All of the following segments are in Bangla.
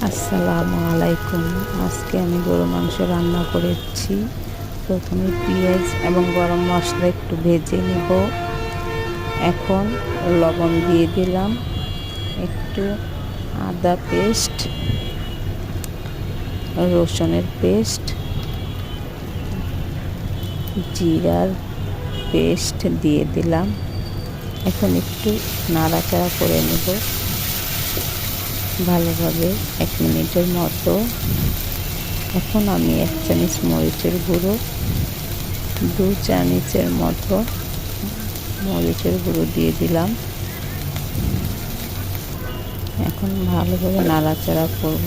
আসসালামু আলাইকুম। আজকে আমি গরু মাংস রান্না করেছি। প্রথমে পেঁয়াজ এবং গরম মশলা একটু ভেজে নেব। এখন লবণ দিয়ে দিলাম, একটু আদা পেস্ট, রসুনের পেস্ট, জিরার পেস্ট দিয়ে দিলাম। এখন একটু নাড়াচাড়া করে নেব ভালোভাবে 1 মিনিটের মতো। এখন আমি 1 চামচ মরিচের গুঁড়ো, 2 চামচের মতো মরিচের গুঁড়ো দিয়ে দিলাম। এখন ভালোভাবে নাড়াচাড়া করব।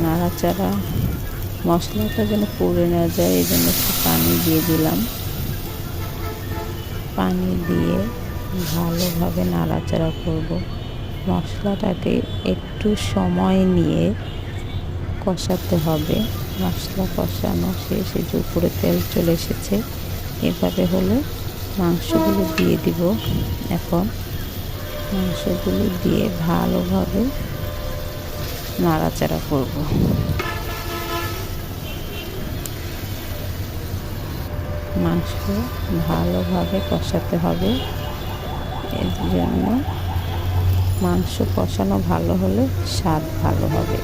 নাড়াচাড়া মশলাটা যেন পুড়ে না যায়, এই জন্য একটু পানি দিয়ে দিলাম। পানি দিয়ে ভালোভাবে নাড়াচাড়া করব। মশলাটাকে একটু সময় নিয়ে কষাতে হবে। মশলা কষানো শেষে যে উপরে তেল চলে এসেছে, এভাবে হলে মাংসগুলো দিয়ে দিব। এখন মাংসগুলো দিয়ে ভালোভাবে নাড়াচাড়া করব। মাংস ভালোভাবে কষাতে হবে। এর জন্য মাংস কষানো ভালো হলে স্বাদ ভালো হবে।